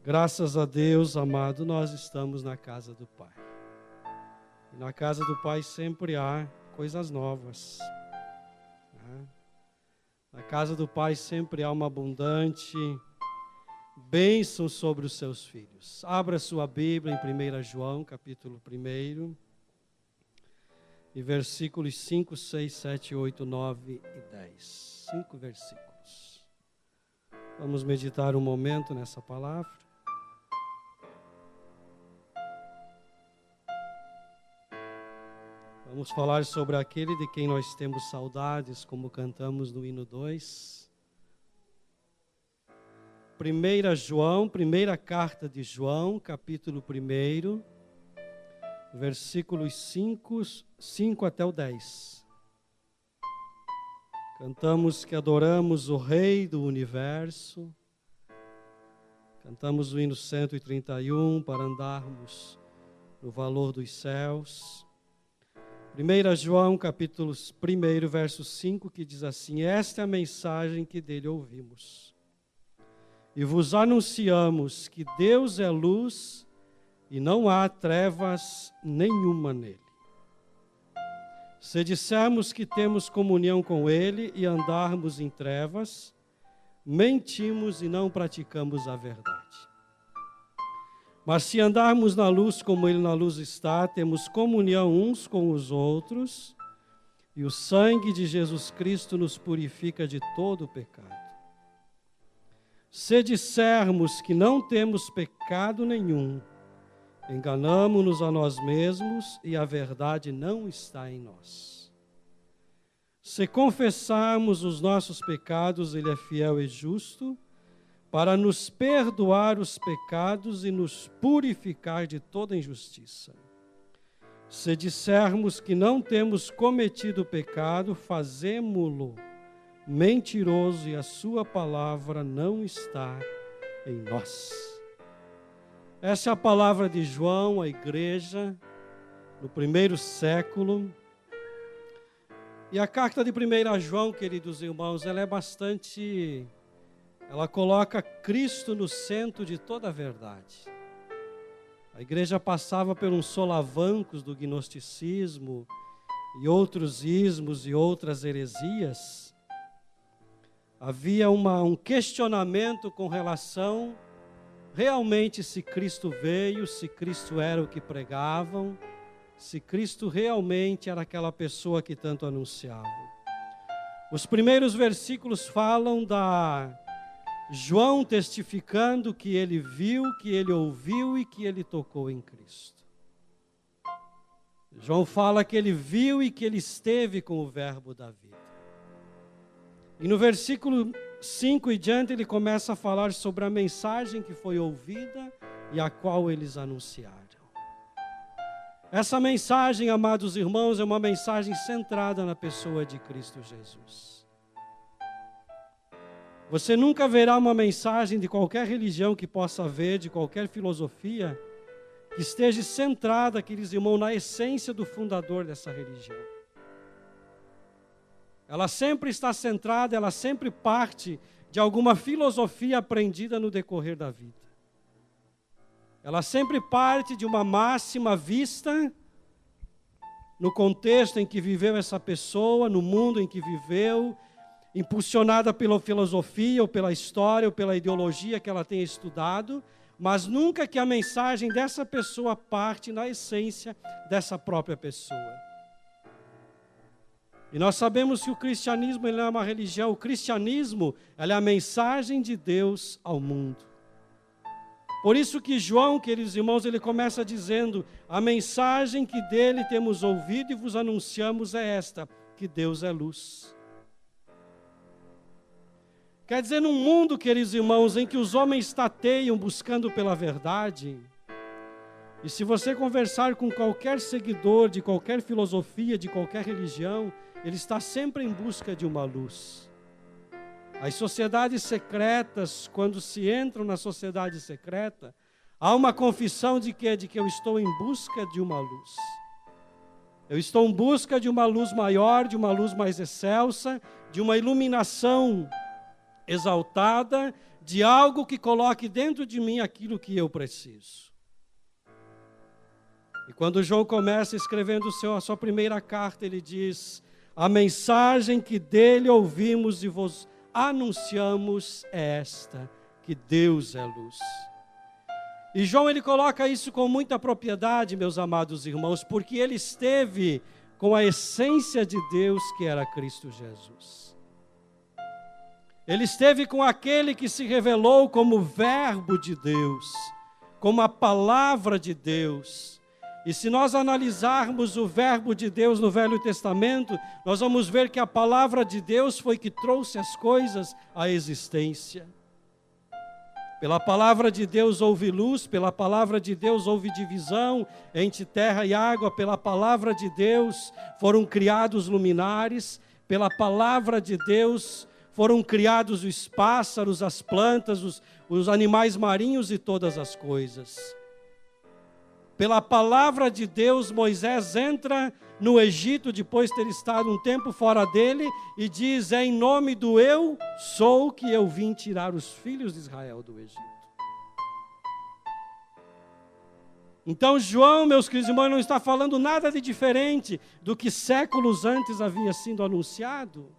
Graças a Deus, amado, nós estamos na casa do Pai. E na casa do Pai sempre há coisas novas. Na casa do Pai sempre há uma abundante bênção sobre os seus filhos. Abra sua Bíblia em 1 João, capítulo 1, e versículos 5, 6, 7, 8, 9 e 10. 5 versículos. Vamos meditar um momento nessa palavra. Vamos falar sobre aquele de quem nós temos saudades, como cantamos no hino 2. 1 João, primeira carta de João, capítulo 1, versículos 5 até o 10. Cantamos que adoramos o Rei do Universo. Cantamos o hino 131 para andarmos no valor dos céus. 1 João, capítulo 1, verso 5, que diz assim: esta é a mensagem que dele ouvimos. E vos anunciamos que Deus é luz e não há trevas nenhuma nele. Se dissermos que temos comunhão com ele e andarmos em trevas, mentimos e não praticamos a verdade. Mas se andarmos na luz como ele na luz está, temos comunhão uns com os outros, e o sangue de Jesus Cristo nos purifica de todo o pecado. Se dissermos que não temos pecado nenhum, enganamo-nos a nós mesmos e a verdade não está em nós. Se confessarmos os nossos pecados, ele é fiel e justo para nos perdoar os pecados e nos purificar de toda injustiça. Se dissermos que não temos cometido pecado, fazemo-lo mentiroso e a sua palavra não está em nós. Essa é a palavra de João à igreja no primeiro século. E a carta de 1 João, queridos irmãos, ela coloca Cristo no centro de toda a verdade. A igreja passava por uns solavancos do gnosticismo e outros ismos e outras heresias. Havia um questionamento com relação realmente se Cristo veio, se Cristo era o que pregavam, se Cristo realmente era aquela pessoa que tanto anunciavam. Os primeiros versículos falam da João testificando que ele viu, que ele ouviu e que ele tocou em Cristo. João fala que ele viu e que ele esteve com o verbo da vida. E no versículo 5 e diante ele começa a falar sobre a mensagem que foi ouvida e a qual eles anunciaram. Essa mensagem, amados irmãos, é uma mensagem centrada na pessoa de Cristo Jesus. Você nunca verá uma mensagem de qualquer religião que possa haver, de qualquer filosofia, que esteja centrada, queridos irmãos, na essência do fundador dessa religião. Ela sempre está centrada, ela sempre parte de alguma filosofia aprendida no decorrer da vida. Ela sempre parte de uma máxima vista no contexto em que viveu essa pessoa, no mundo em que viveu, impulsionada pela filosofia, ou pela história, ou pela ideologia que ela tenha estudado, mas nunca que a mensagem dessa pessoa parte na essência dessa própria pessoa. E nós sabemos que o cristianismo ele não é uma religião, o cristianismo ele é a mensagem de Deus ao mundo. Por isso que João, queridos irmãos, ele começa dizendo: a mensagem que dele temos ouvido e vos anunciamos é esta, que Deus é luz. Quer dizer, num mundo, queridos irmãos, em que os homens tateiam buscando pela verdade, e se você conversar com qualquer seguidor de qualquer filosofia, de qualquer religião, ele está sempre em busca de uma luz. As sociedades secretas, quando se entram na sociedade secreta, há uma confissão de que eu estou em busca de uma luz. Eu estou em busca de uma luz maior, de uma luz mais excelsa, de uma iluminação exaltada, de algo que coloque dentro de mim aquilo que eu preciso. E quando João começa escrevendo a sua primeira carta, ele diz: a mensagem que dele ouvimos e vos anunciamos é esta, que Deus é luz. E João, ele coloca isso com muita propriedade, meus amados irmãos, porque ele esteve com a essência de Deus, que era Cristo Jesus. Ele esteve com aquele que se revelou como Verbo de Deus, como a Palavra de Deus. E se nós analisarmos o Verbo de Deus no Velho Testamento, nós vamos ver que a Palavra de Deus foi que trouxe as coisas à existência. Pela Palavra de Deus houve luz, pela Palavra de Deus houve divisão entre terra e água, pela Palavra de Deus foram criados luminares, pela Palavra de Deus foram criados os pássaros, as plantas, os animais marinhos e todas as coisas. Pela Palavra de Deus, Moisés entra no Egito, depois de ter estado um tempo fora dele, e diz: é em nome do eu sou que eu vim tirar os filhos de Israel do Egito. Então João, meus queridos irmãos, não está falando nada de diferente do que séculos antes havia sido anunciado.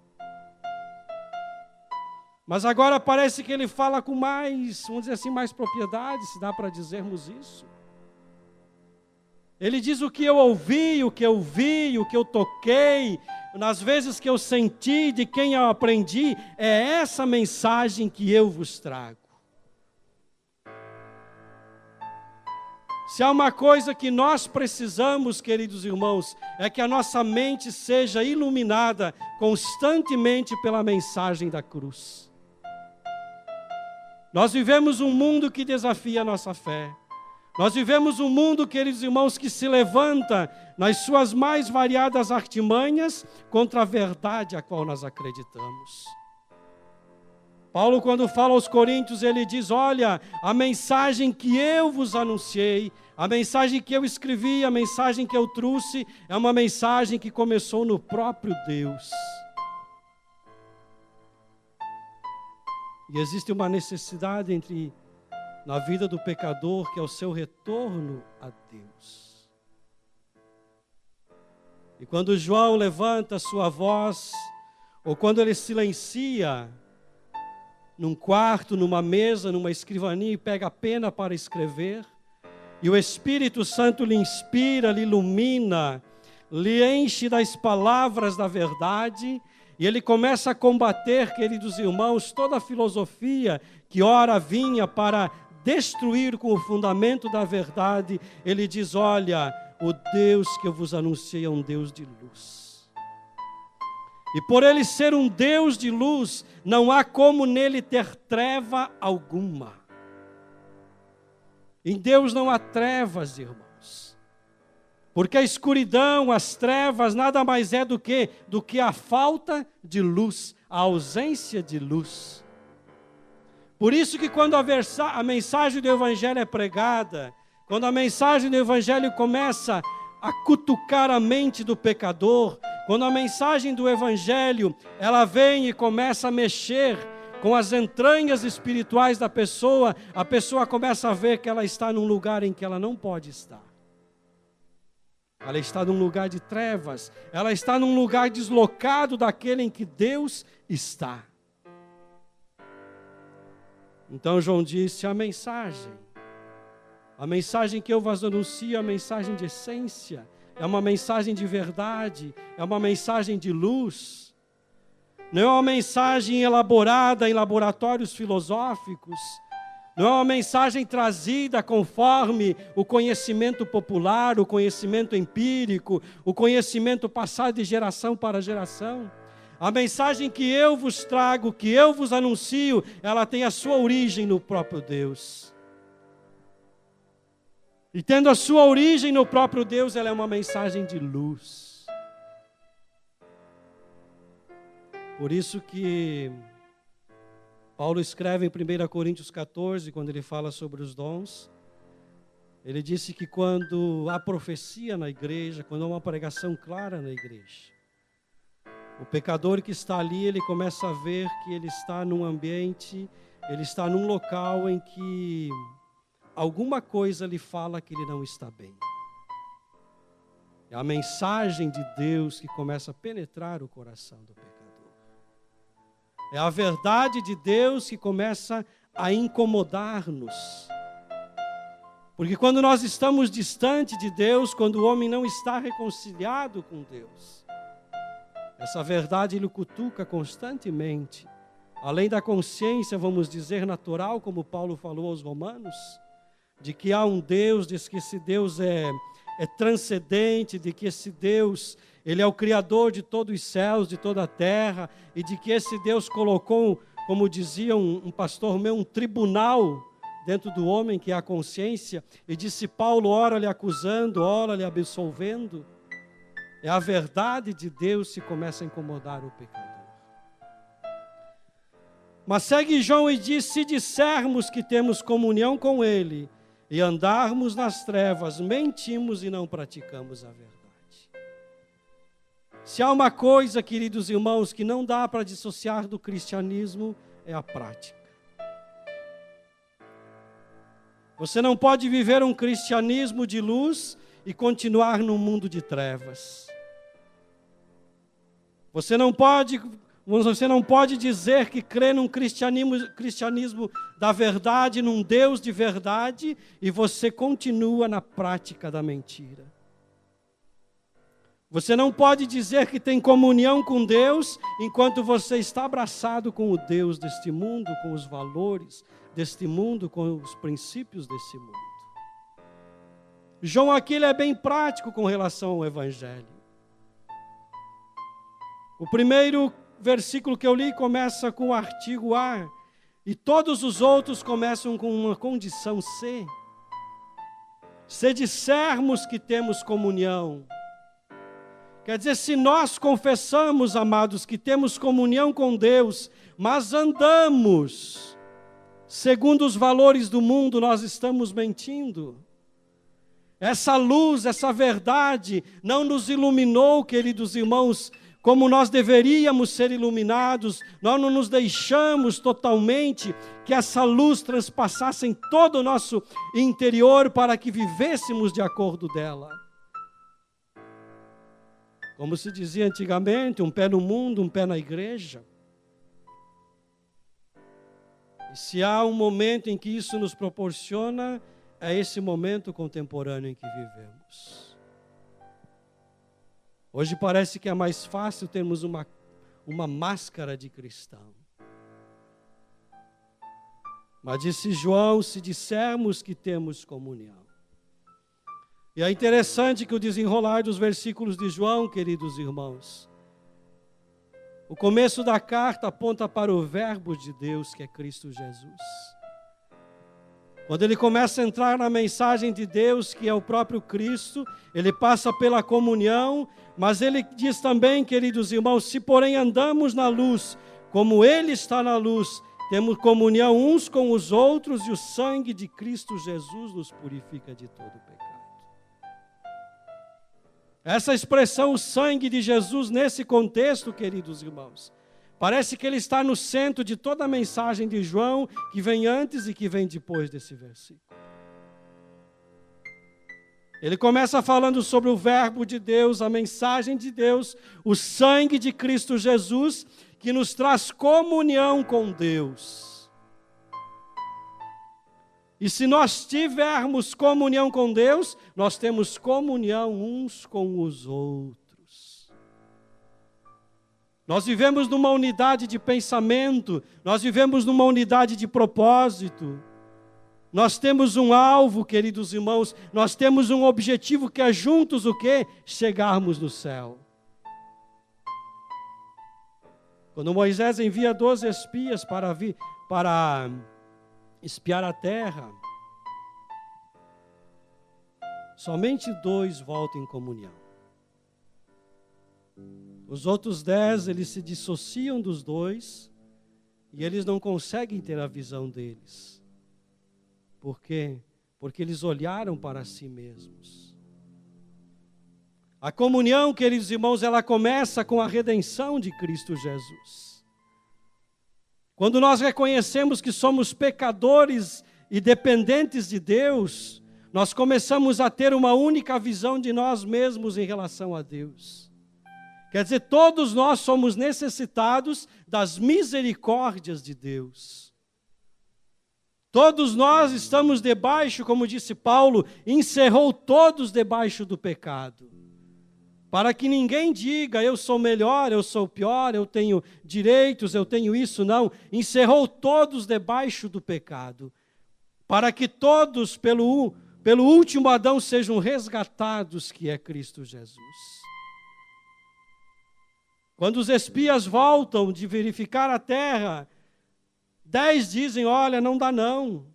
Mas agora parece que ele fala com mais, vamos dizer assim, mais propriedade, se dá para dizermos isso. Ele diz: o que eu ouvi, o que eu vi, o que eu toquei, nas vezes que eu senti, de quem eu aprendi, é essa mensagem que eu vos trago. Se há uma coisa que nós precisamos, queridos irmãos, é que a nossa mente seja iluminada constantemente pela mensagem da cruz. Nós vivemos um mundo que desafia a nossa fé. Nós vivemos um mundo, queridos irmãos, que se levanta nas suas mais variadas artimanhas contra a verdade a qual nós acreditamos. Paulo, quando fala aos Coríntios, ele diz: olha, a mensagem que eu vos anunciei, a mensagem que eu escrevi, a mensagem que eu trouxe, é uma mensagem que começou no próprio Deus. E existe uma necessidade na vida do pecador, que é o seu retorno a Deus. E quando João levanta a sua voz, ou quando ele silencia num quarto, numa mesa, numa escrivaninha, e pega a pena para escrever, e o Espírito Santo lhe inspira, lhe ilumina, lhe enche das palavras da verdade, e ele começa a combater, queridos irmãos, toda a filosofia que ora vinha para destruir com o fundamento da verdade. Ele diz: olha, o Deus que eu vos anunciei é um Deus de luz. E por ele ser um Deus de luz, não há como nele ter treva alguma. Em Deus não há trevas, irmãos. Porque a escuridão, as trevas, nada mais é do que a falta de luz, a ausência de luz. Por isso que quando a mensagem do Evangelho é pregada, quando a mensagem do Evangelho começa a cutucar a mente do pecador, quando a mensagem do Evangelho, ela vem e começa a mexer com as entranhas espirituais da pessoa, a pessoa começa a ver que ela está num lugar em que ela não pode estar. Ela está num lugar de trevas, ela está num lugar deslocado daquele em que Deus está. Então João disse: a mensagem que eu vos anuncio é a mensagem de essência, é uma mensagem de verdade, é uma mensagem de luz. Não é uma mensagem elaborada em laboratórios filosóficos, não é uma mensagem trazida conforme o conhecimento popular, o conhecimento empírico, o conhecimento passado de geração para geração. A mensagem que eu vos trago, que eu vos anuncio, ela tem a sua origem no próprio Deus. E tendo a sua origem no próprio Deus, ela é uma mensagem de luz. Por isso que Paulo escreve em 1 Coríntios 14, quando ele fala sobre os dons, ele disse que quando há profecia na igreja, quando há uma pregação clara na igreja, o pecador que está ali, ele começa a ver que ele está num ambiente ele está num local em que alguma coisa lhe fala que ele não está bem. É a mensagem de Deus que começa a penetrar o coração do pecador. É a verdade de Deus que começa a incomodar-nos. Porque quando nós estamos distante de Deus, quando o homem não está reconciliado com Deus, essa verdade lhe cutuca constantemente. Além da consciência, vamos dizer, natural, como Paulo falou aos Romanos, de que há um Deus, de que esse Deus é transcendente, de que esse Deus, ele é o Criador de todos os céus, de toda a terra, e de que esse Deus colocou, como dizia um pastor meu, um tribunal dentro do homem, que é a consciência, e disse Paulo, ora lhe acusando, ora lhe absolvendo. É a verdade de Deus que começa a incomodar o pecador. Mas segue João e diz, se dissermos que temos comunhão com Ele e andarmos nas trevas, mentimos e não praticamos a verdade. Se há uma coisa, queridos irmãos, que não dá para dissociar do cristianismo, é a prática. Você não pode viver um cristianismo de luz e continuar num mundo de trevas. Você não pode dizer que crê num cristianismo da verdade, num Deus de verdade, e você continua na prática da mentira. Você não pode dizer que tem comunhão com Deus, enquanto você está abraçado com o Deus deste mundo, com os valores deste mundo, com os princípios desse mundo. João aqui ele é bem prático com relação ao Evangelho. O primeiro versículo que eu li começa com o artigo A, e todos os outros começam com uma condição C. Se dissermos que temos comunhão, quer dizer, se nós confessamos, amados, que temos comunhão com Deus, mas andamos segundo os valores do mundo, nós estamos mentindo. Essa luz, essa verdade não nos iluminou, queridos irmãos, como nós deveríamos ser iluminados. Nós não nos deixamos totalmente que essa luz transpassasse em todo o nosso interior para que vivêssemos de acordo dela. Como se dizia antigamente, um pé no mundo, um pé na igreja. E se há um momento em que isso nos proporciona, é esse momento contemporâneo em que vivemos. Hoje parece que é mais fácil termos uma máscara de cristão. Mas disse João, se dissermos que temos comunhão. E é interessante que o desenrolar dos versículos de João, queridos irmãos, o começo da carta aponta para o verbo de Deus, que é Cristo Jesus. Quando ele começa a entrar na mensagem de Deus, que é o próprio Cristo, ele passa pela comunhão, mas ele diz também, queridos irmãos, se porém andamos na luz, como ele está na luz, temos comunhão uns com os outros, e o sangue de Cristo Jesus nos purifica de todo pecado. Essa expressão, o sangue de Jesus, nesse contexto, queridos irmãos, parece que ele está no centro de toda a mensagem de João, que vem antes e que vem depois desse versículo. Ele começa falando sobre o verbo de Deus, a mensagem de Deus, o sangue de Cristo Jesus, que nos traz comunhão com Deus. E se nós tivermos comunhão com Deus, nós temos comunhão uns com os outros. Nós vivemos numa unidade de pensamento, nós vivemos numa unidade de propósito. Nós temos um alvo, queridos irmãos, nós temos um objetivo que é juntos o quê? Chegarmos no céu. Quando Moisés envia 12 espias para espiar a terra, somente 2 voltam em comunhão. Os outros 10, eles se dissociam dos 2 e eles não conseguem ter a visão deles. Por quê? Porque eles olharam para si mesmos. A comunhão, queridos irmãos, ela começa com a redenção de Cristo Jesus. Quando nós reconhecemos que somos pecadores e dependentes de Deus, nós começamos a ter uma única visão de nós mesmos em relação a Deus. Quer dizer, todos nós somos necessitados das misericórdias de Deus. Todos nós estamos debaixo, como disse Paulo, encerrou todos debaixo do pecado. Para que ninguém diga, eu sou melhor, eu sou pior, eu tenho direitos, eu tenho isso, não. Encerrou todos debaixo do pecado. Para que todos, pelo último Adão, sejam resgatados, que é Cristo Jesus. Quando os espias voltam de verificar a terra, 10 dizem, olha, não dá não.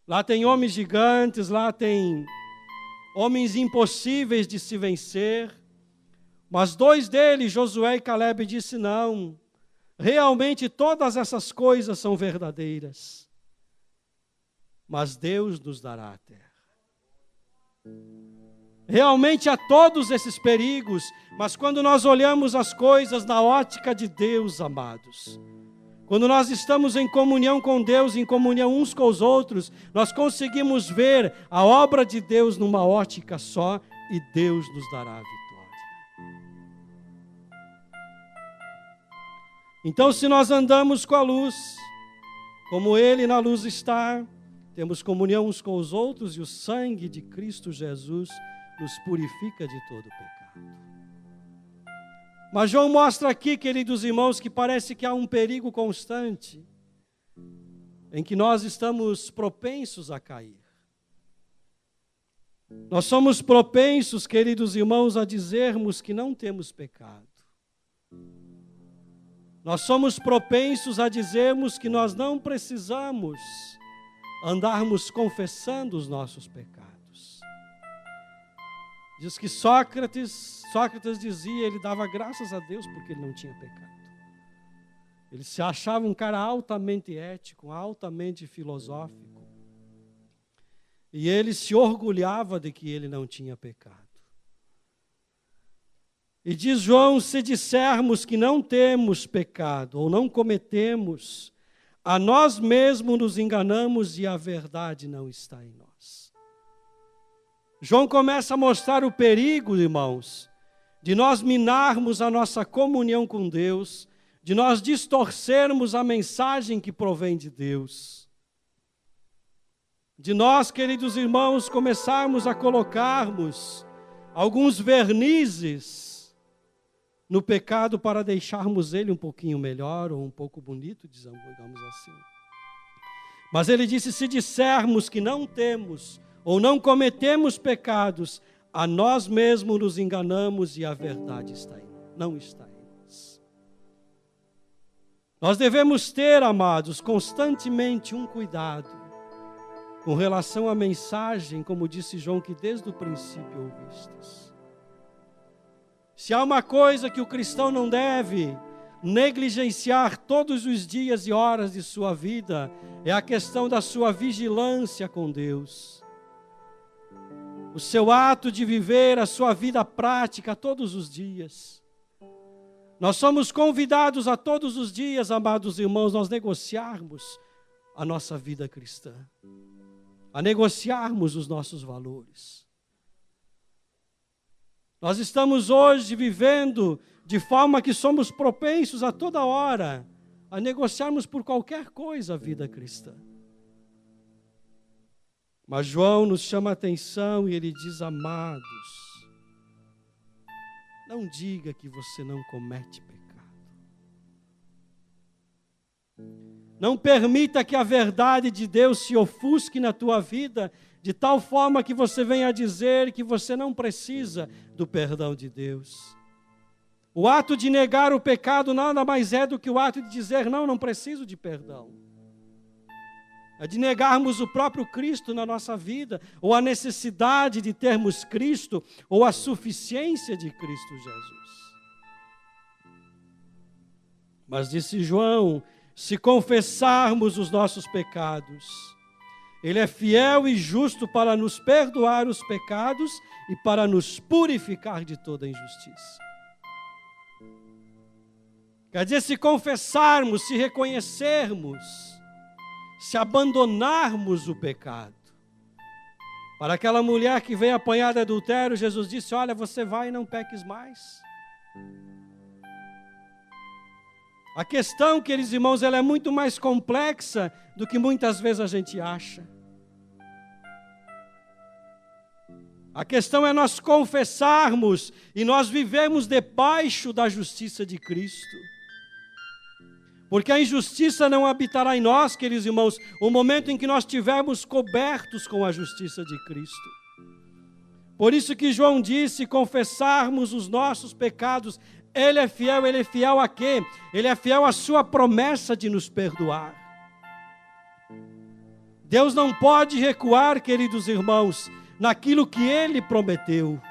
Lá tem homens gigantes, lá tem homens impossíveis de se vencer. Mas 2 deles, Josué e Calebe, disse não. Realmente todas essas coisas são verdadeiras. Mas Deus nos dará a terra. Realmente há todos esses perigos, mas quando nós olhamos as coisas na ótica de Deus, amados, quando nós estamos em comunhão com Deus, em comunhão uns com os outros, nós conseguimos ver a obra de Deus numa ótica só e Deus nos dará a vitória. Então, se nós andamos com a luz, como Ele na luz está, temos comunhão uns com os outros e o sangue de Cristo Jesus nos purifica de todo pecado. Mas João mostra aqui, queridos irmãos, que parece que há um perigo constante em que nós estamos propensos a cair. Nós somos propensos, queridos irmãos, a dizermos que não temos pecado. Nós somos propensos a dizermos que nós não precisamos andarmos confessando os nossos pecados. Diz que Sócrates dizia, ele dava graças a Deus porque ele não tinha pecado. Ele se achava um cara altamente ético, altamente filosófico. E ele se orgulhava de que ele não tinha pecado. E diz João, se dissermos que não temos pecado ou não cometemos, a nós mesmos nos enganamos e a verdade não está em nós. João começa a mostrar o perigo, irmãos, de nós minarmos a nossa comunhão com Deus, de nós distorcermos a mensagem que provém de Deus. De nós, queridos irmãos, começarmos a colocarmos alguns vernizes no pecado para deixarmos ele um pouquinho melhor ou um pouco bonito, digamos assim. Mas ele disse, se dissermos que não temos ou não cometemos pecados, a nós mesmos nos enganamos e a verdade não está em nós. Nós devemos ter, amados, constantemente um cuidado com relação à mensagem, como disse João, que desde o princípio ouvistes. Se há uma coisa que o cristão não deve negligenciar todos os dias e horas de sua vida, é a questão da sua vigilância com Deus. O seu ato de viver a sua vida prática todos os dias. Nós somos convidados a todos os dias, amados irmãos, nós negociarmos a nossa vida cristã, a negociarmos os nossos valores. Nós estamos hoje vivendo de forma que somos propensos a toda hora a negociarmos por qualquer coisa a vida cristã. Mas João nos chama a atenção e ele diz, amados, não diga que você não comete pecado. Não permita que a verdade de Deus se ofusque na tua vida de tal forma que você venha a dizer que você não precisa do perdão de Deus. O ato de negar o pecado nada mais é do que o ato de dizer, não preciso de perdão. É de negarmos o próprio Cristo na nossa vida, ou a necessidade de termos Cristo, ou a suficiência de Cristo Jesus. Mas disse João, se confessarmos os nossos pecados, Ele é fiel e justo para nos perdoar os pecados e para nos purificar de toda injustiça. Quer dizer, se confessarmos, se reconhecermos, se abandonarmos o pecado. Para aquela mulher que veio apanhar de adultério, Jesus disse: olha, você vai e não peques mais. A questão, queridos irmãos, ela é muito mais complexa do que muitas vezes a gente acha. A questão é nós confessarmos e nós vivemos debaixo da justiça de Cristo. Porque a injustiça não habitará em nós, queridos irmãos, o momento em que nós estivermos cobertos com a justiça de Cristo. Por isso que João disse, confessarmos os nossos pecados, Ele é fiel a quê? Ele é fiel à sua promessa de nos perdoar. Deus não pode recuar, queridos irmãos, naquilo que Ele prometeu.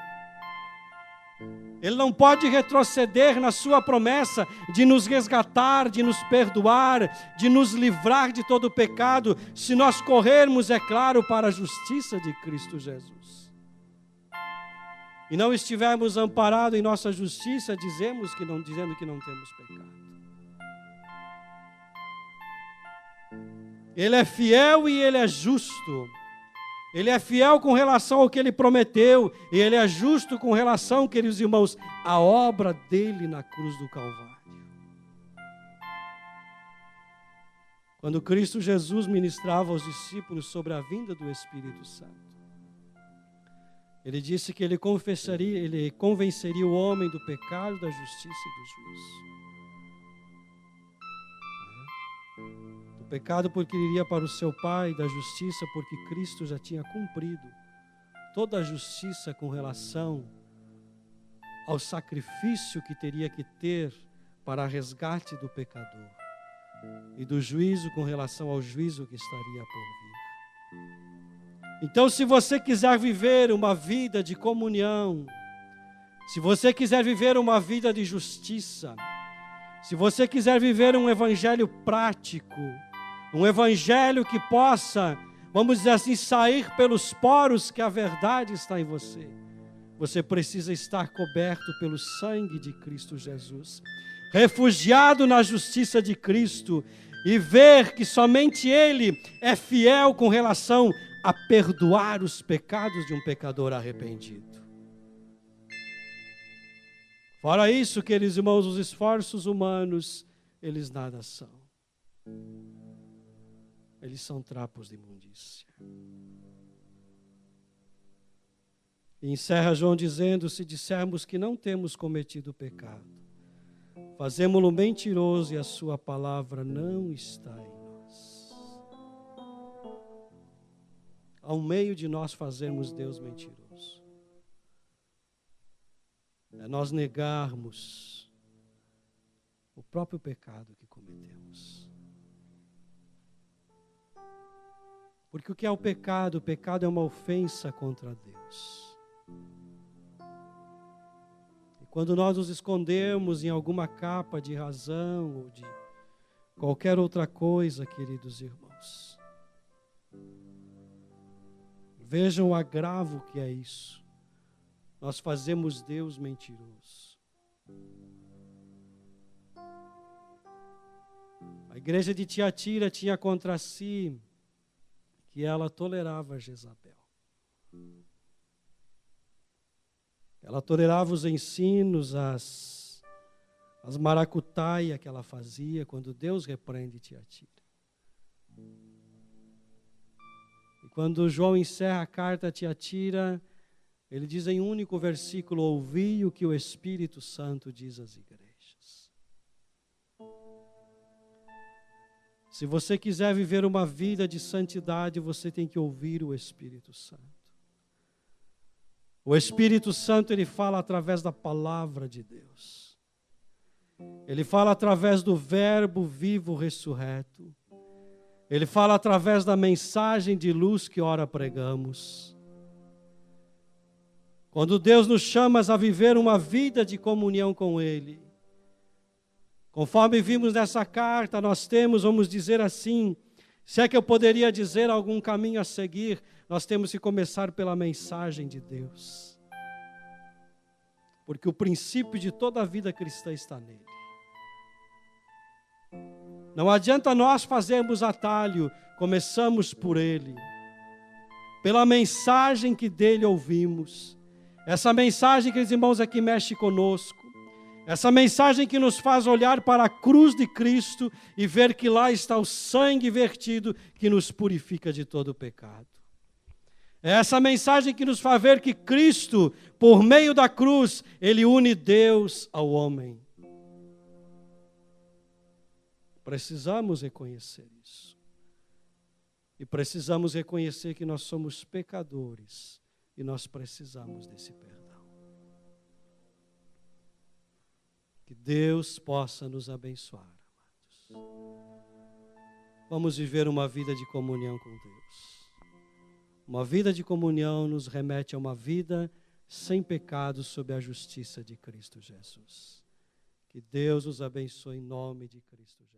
Ele não pode retroceder na sua promessa de nos resgatar, de nos perdoar, de nos livrar de todo o pecado, se nós corrermos, é claro, para a justiça de Cristo Jesus. E não estivermos amparados em nossa justiça, dizendo que não temos pecado. Ele é fiel e Ele é justo. Ele é fiel com relação ao que Ele prometeu, e Ele é justo com relação, queridos irmãos, à obra dEle na cruz do Calvário. Quando Cristo Jesus ministrava aos discípulos sobre a vinda do Espírito Santo, Ele disse que Ele convenceria o homem do pecado, da justiça e do juízo. Do pecado porque ele iria para o seu Pai, da justiça porque Cristo já tinha cumprido toda a justiça com relação ao sacrifício que teria que ter para resgate do pecador, e do juízo com relação ao juízo que estaria por vir. Então, se você quiser viver uma vida de comunhão, se você quiser viver uma vida de justiça, se você quiser viver um evangelho prático, um evangelho que possa, vamos dizer assim, sair pelos poros que a verdade está em você, você precisa estar coberto pelo sangue de Cristo Jesus, refugiado na justiça de Cristo, e ver que somente Ele é fiel com relação a perdoar os pecados de um pecador arrependido. Fora isso, queridos irmãos, os esforços humanos, eles nada são. Eles são trapos de imundícia. E encerra João dizendo: se dissermos que não temos cometido pecado, fazemo-lo mentiroso e a sua palavra não está em nós. Há um meio de nós fazermos Deus mentiroso. É nós negarmos o próprio pecado que cometemos. Porque o que é o pecado? O pecado é uma ofensa contra Deus. E quando nós nos escondemos em alguma capa de razão ou de qualquer outra coisa, queridos irmãos, vejam o agravo que é isso. Nós fazemos Deus mentiroso. A igreja de Tiatira tinha contra si que ela tolerava Jezabel. Ela tolerava os ensinos, as maracutaia que ela fazia quando Deus repreende Tiatira. E quando João encerra a carta a Tiatira, ele diz em um único versículo: ouvi o que o Espírito Santo diz às igrejas. Se você quiser viver uma vida de santidade, você tem que ouvir o Espírito Santo. O Espírito Santo, ele fala através da palavra de Deus. Ele fala através do verbo vivo ressurreto. Ele fala através da mensagem de luz que ora pregamos. Quando Deus nos chama a viver uma vida de comunhão com Ele, conforme vimos nessa carta, nós temos, vamos dizer assim, se é que eu poderia dizer algum caminho a seguir, nós temos que começar pela mensagem de Deus. Porque o princípio de toda a vida cristã está nele. Não adianta nós fazermos atalho, começamos por Ele. Pela mensagem que dele ouvimos. Essa mensagem, queridos irmãos, aqui mexe conosco. Essa mensagem que nos faz olhar para a cruz de Cristo e ver que lá está o sangue vertido que nos purifica de todo o pecado. É essa mensagem que nos faz ver que Cristo, por meio da cruz, Ele une Deus ao homem. Precisamos reconhecer isso. E precisamos reconhecer que nós somos pecadores e nós precisamos desse perdão. Que Deus possa nos abençoar, amados. Vamos viver uma vida de comunhão com Deus. Uma vida de comunhão nos remete a uma vida sem pecado sob a justiça de Cristo Jesus. Que Deus os abençoe em nome de Cristo Jesus.